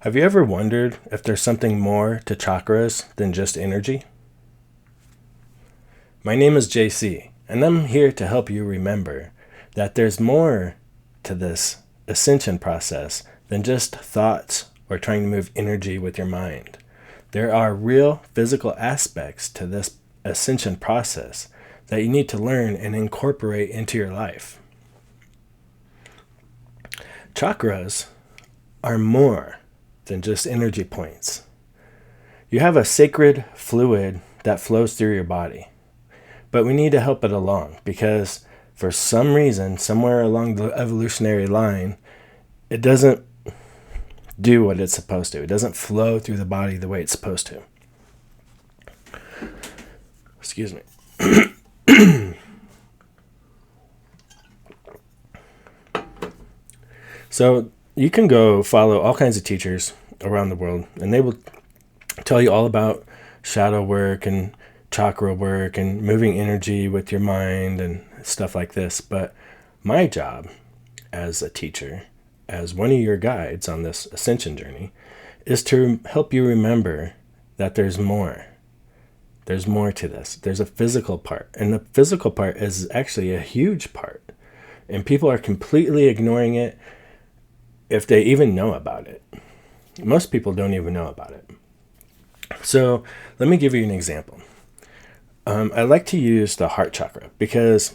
Have you ever wondered if there's something more to chakras than just energy? My name is JC, and I'm here to help you remember that there's more to this ascension process than just thoughts or trying to move energy with your mind. There are real physical aspects to this ascension process that you need to learn and incorporate into your life. Chakras are more than just energy points. You have a sacred fluid that flows through your body, but we need to help it along because for some reason, somewhere along the evolutionary line, it doesn't do what it's supposed to. It doesn't flow through the body the way it's supposed to. Excuse me. So you can go follow all kinds of teachers around the world, and they will tell you all about shadow work and chakra work and moving energy with your mind and stuff like this. But my job as a teacher, as one of your guides on this ascension journey, is to help you remember that there's more. There's more to this. There's a physical part, and the physical part is actually a huge part. And people are completely ignoring it if they even know about it. Most people don't even know about it. So let me give you an example. I like to use the heart chakra because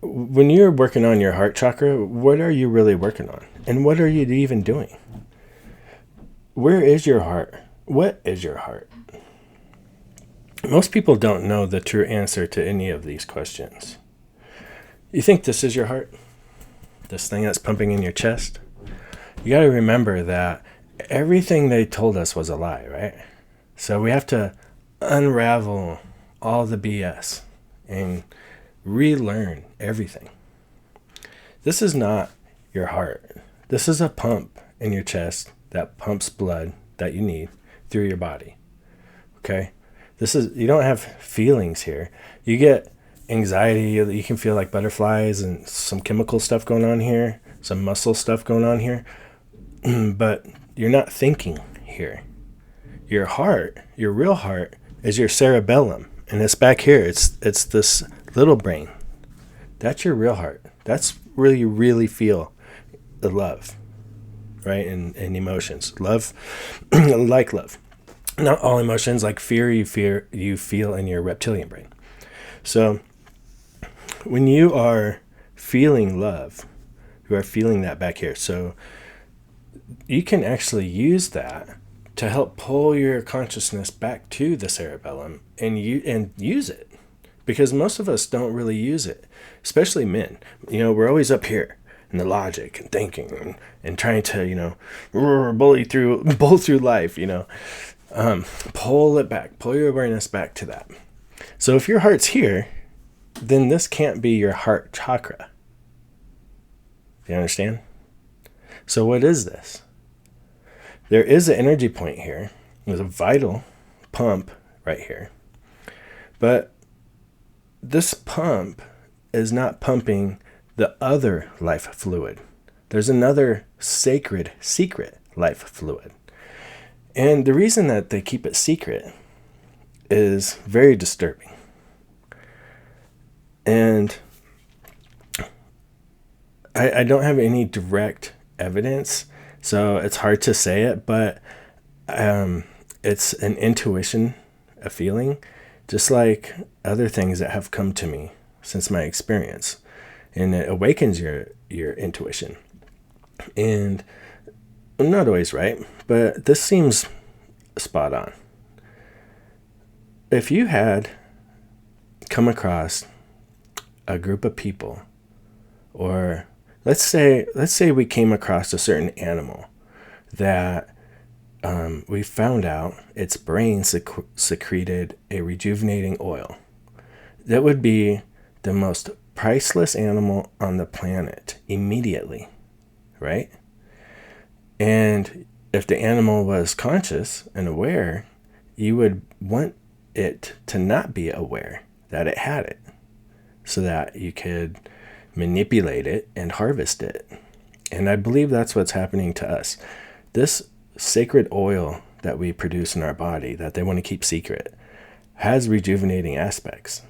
when you're working on your heart chakra, what are you really working on? And what are you even doing? Where is your heart? What is your heart? Most people don't know the true answer to any of these questions. You think this is your heart? This thing that's pumping in your chest? You got to remember that everything they told us was a lie, right? So we have to unravel all the BS and relearn everything. This is not your heart. This is a pump in your chest that pumps blood that you need through your body. Okay? You don't have feelings here. You get anxiety, you can feel like butterflies and some chemical stuff going on here, some muscle stuff going on here, but you're not thinking here. Your heart, your real heart, is your cerebellum, and it's back here. It's this little brain. That's your real heart. That's where you really feel the love, right? And emotions. Love, like love. Not all emotions, like fear, you feel in your reptilian brain. So when you are feeling love, you are feeling that back here. So you can actually use that to help pull your consciousness back to the cerebellum and use it, because most of us don't really use it, especially men. We're always up here in the logic and thinking and trying to bowl through life. Pull it back, pull your awareness back to that. So if your heart's here, then this can't be your heart chakra. You understand? So what is this? There is an energy point here. There's a vital pump right here. But this pump is not pumping the other life fluid. There's another sacred, secret life fluid. And the reason that they keep it secret is very disturbing. And I don't have any direct evidence, so it's hard to say it, but it's an intuition, a feeling, just like other things that have come to me since my experience. And it awakens your intuition. And I'm not always right, but this seems spot on. If you had come across a group of people, or let's say we came across a certain animal that we found out its brain secreted a rejuvenating oil, that would be the most priceless animal on the planet immediately, right? And if the animal was conscious and aware, you would want it to not be aware that it had it, so that you could manipulate it and harvest it. And I believe that's what's happening to us. This sacred oil that we produce in our body that they want to keep secret has rejuvenating aspects.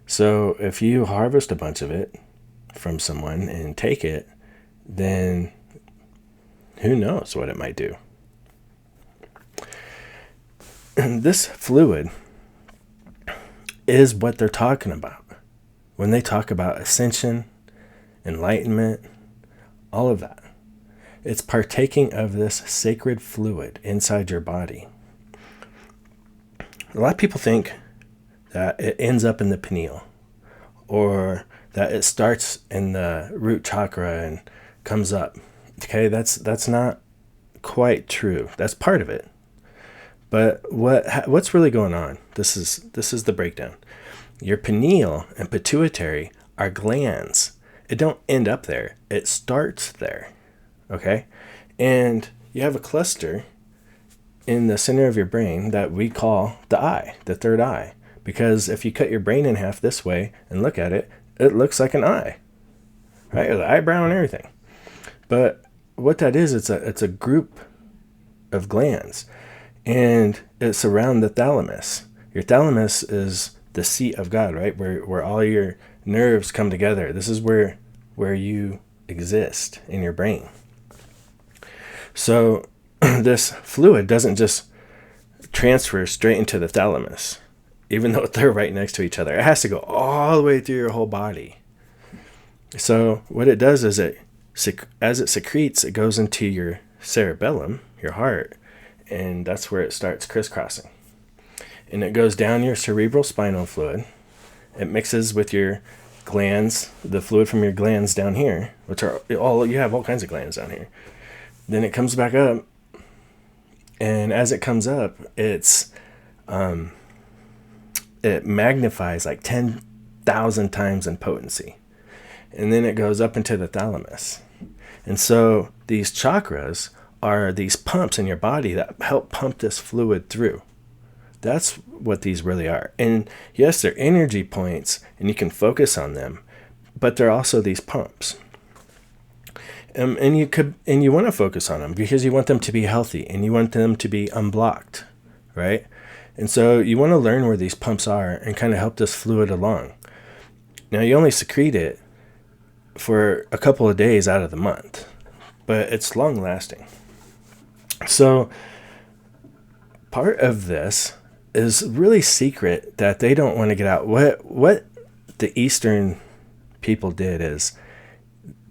So if you harvest a bunch of it from someone and take it, then who knows what it might do. And this fluid is what they're talking about when they talk about ascension, enlightenment, all of that. It's partaking of this sacred fluid inside your body. A lot of people think that it ends up in the pineal, or that it starts in the root chakra and comes up. Okay, that's not quite true. That's part of it. But what's really going on? This is the breakdown. Your pineal and pituitary are glands. It don't end up there. It starts there. Okay? And you have a cluster in the center of your brain that we call the eye, the third eye. Because if you cut your brain in half this way and look at it, it looks like an eye. Right? The eyebrow and everything. But what that is, it's a group of glands. And it's around the thalamus. Your thalamus is the seat of God, right? Where all your nerves come together. This is where you exist in your brain. So this fluid doesn't just transfer straight into the thalamus, even though they're right next to each other. It has to go all the way through your whole body. So what it does is as it secretes, it goes into your cerebellum, your heart, and that's where it starts crisscrossing. And it goes down your cerebral spinal fluid. It mixes with your glands, the fluid from your glands down here, which are you have all kinds of glands down here. Then it comes back up, and as it comes up, it magnifies like 10,000 times in potency. And then it goes up into the thalamus. And so these chakras are these pumps in your body that help pump this fluid through. That's what these really are. And yes, they're energy points, and you can focus on them, but they're also these pumps. And you want to focus on them because you want them to be healthy and you want them to be unblocked, right? And so you want to learn where these pumps are and kind of help this fluid along. Now, you only secrete it for a couple of days out of the month, but it's long lasting. So part of this is really secret that they don't want to get out. What the Eastern people did is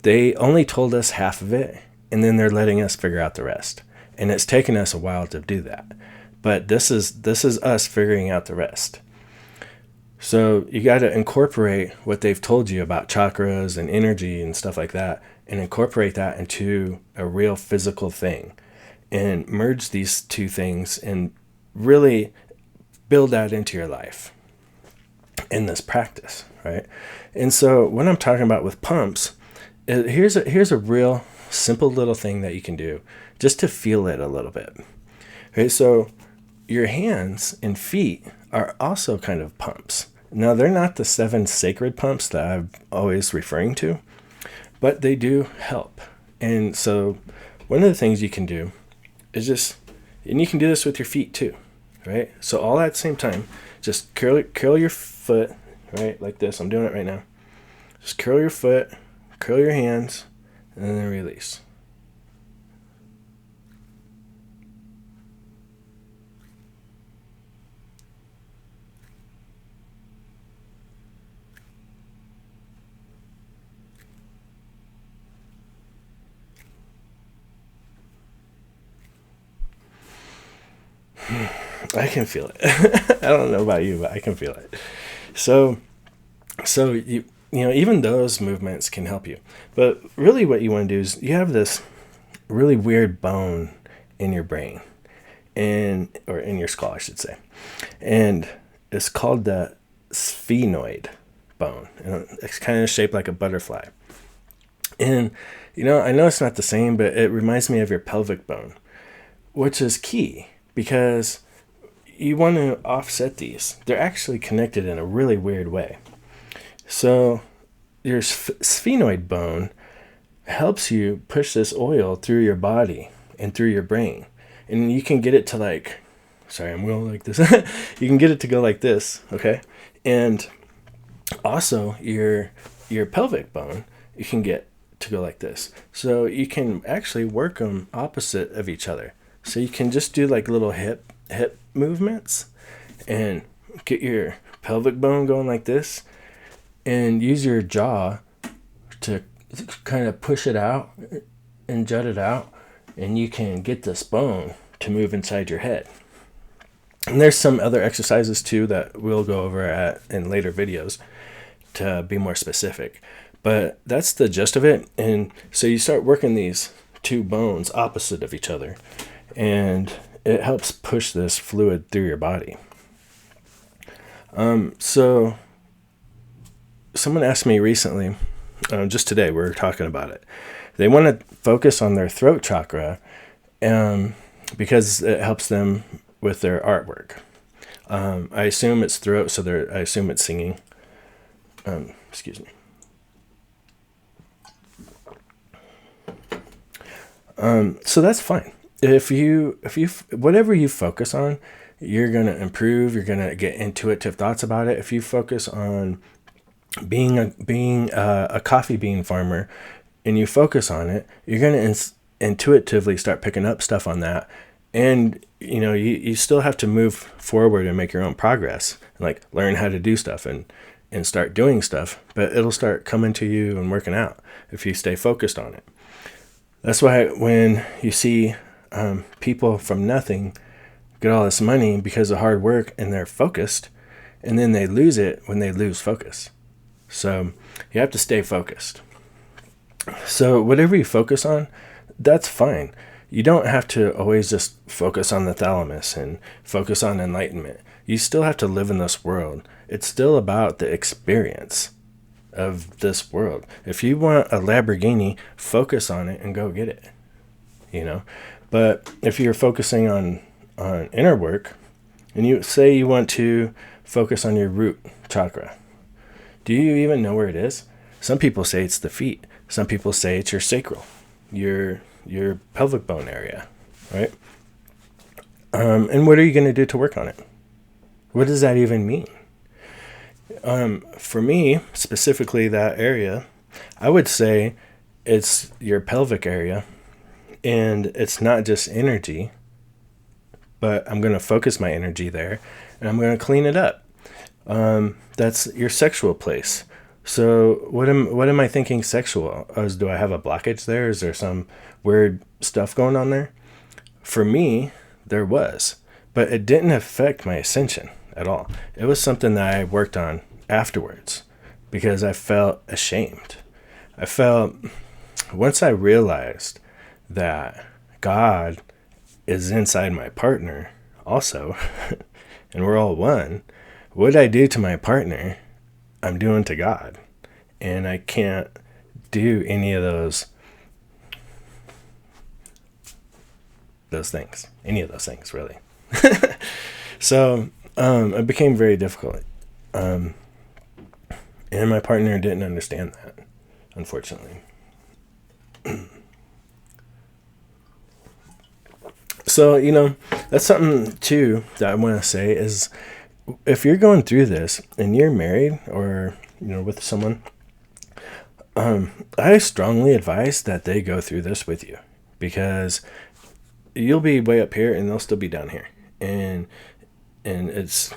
they only told us half of it, and then they're letting us figure out the rest. And it's taken us a while to do that. But this is us figuring out the rest. So you got to incorporate what they've told you about chakras and energy and stuff like that, and incorporate that into a real physical thing, and merge these two things and really build that into your life in this practice, right? And so what I'm talking about with pumps, here's a real simple little thing that you can do just to feel it a little bit. Okay, so your hands and feet are also kind of pumps. Now, they're not the 7 sacred pumps that I'm always referring to, but they do help. And so one of the things you can do is and you can do this with your feet too, right? So all at the same time, just curl your foot, right? Like this. I'm doing it right now. Just curl your foot, curl your hands, and then release. I can feel it. I don't know about you, but I can feel it. So you know, even those movements can help you. But really what you want to do is you have this really weird bone in your brain, or in your skull, I should say. And it's called the sphenoid bone. And it's kind of shaped like a butterfly. And, you know, I know it's not the same, but it reminds me of your pelvic bone, which is key because you want to offset these. They're actually connected in a really weird way. So your sphenoid bone helps you push this oil through your body and through your brain. And you can get it to like, sorry, I'm going like this. You can get it to go like this, okay? And also your pelvic bone, you can get to go like this. So you can actually work them opposite of each other. So you can just do like little hip movements and get your pelvic bone going like this, and use your jaw to kind of push it out and jut it out, and you can get this bone to move inside your head. And there's some other exercises too that we'll go over in later videos to be more specific. But that's the gist of it. And so you start working these two bones opposite of each other, and it helps push this fluid through your body. So someone asked me recently, just today, we were talking about it. They want to focus on their throat chakra because it helps them with their artwork. I assume it's throat, so I assume it's singing. Excuse me. So that's fine. If you whatever you focus on, you're gonna improve. You're gonna get intuitive thoughts about it. If you focus on being a coffee bean farmer, and you focus on it, you're gonna intuitively start picking up stuff on that. And you still have to move forward and make your own progress, like learn how to do stuff and start doing stuff. But it'll start coming to you and working out if you stay focused on it. That's why when you see people from nothing get all this money because of hard work and they're focused, and then they lose it when they lose focus. So you have to stay focused. So whatever you focus on, that's fine. You don't have to always just focus on the thalamus and focus on enlightenment. You still have to live in this world. It's still about the experience of this world. If you want a Lamborghini, focus on it and go get it. But if you're focusing on inner work, and you say you want to focus on your root chakra, do you even know where it is? Some people say it's the feet. Some people say it's your sacral, your pelvic bone area, right? And what are you going to do to work on it? What does that even mean? For me, specifically that area, I would say it's your pelvic area, and it's not just energy, but I'm going to focus my energy there, and I'm going to clean it up. That's your sexual place. So what am I thinking sexual? Do I have a blockage there? Is there some weird stuff going on there? For me, there was, but it didn't affect my ascension at all. It was something that I worked on afterwards because I felt ashamed. Once I realized that God is inside my partner also, and we're all one, what I do to my partner, I'm doing to God. And I can't do any of those things. Any of those things, really. So it became very difficult. And my partner didn't understand that, unfortunately. So, that's something, too, that I want to say is, if you're going through this and you're married or, with someone, I strongly advise that they go through this with you, because you'll be way up here and they'll still be down here. And it's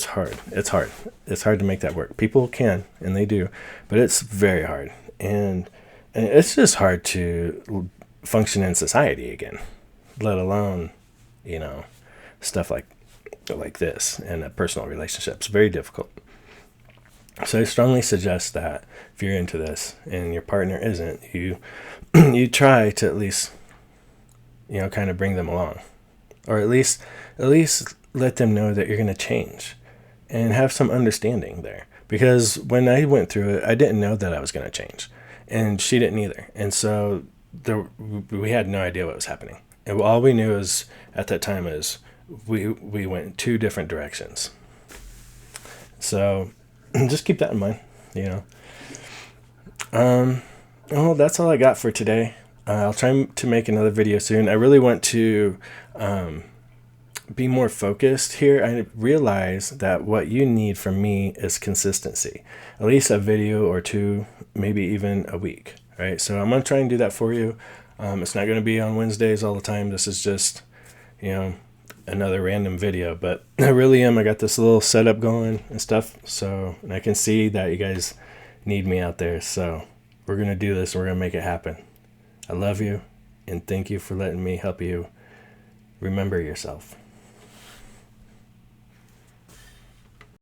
hard. It's hard to make that work. People can, and they do, but it's very hard. And it's just hard to function in society again, let alone, stuff like this and personal relationships. Very difficult. So I strongly suggest that if you're into this and your partner isn't, you try to at least, kind of bring them along, or at least let them know that you're going to change and have some understanding there. Because when I went through it, I didn't know that I was going to change, and she didn't either. And so we had no idea what was happening. And all we knew is at that time is we went two different directions. So just keep that in mind, Well, that's all I got for today. I'll try to make another video soon. I really want to be more focused here. I realize that what you need from me is consistency, at least a video or two, maybe even a week. Right. So I'm going to try and do that for you. It's not going to be on Wednesdays all the time. This is just, another random video, but I really am. I got this little setup going and stuff. So, and I can see that you guys need me out there. So we're going to do this. We're going to make it happen. I love you and thank you for letting me help you remember yourself.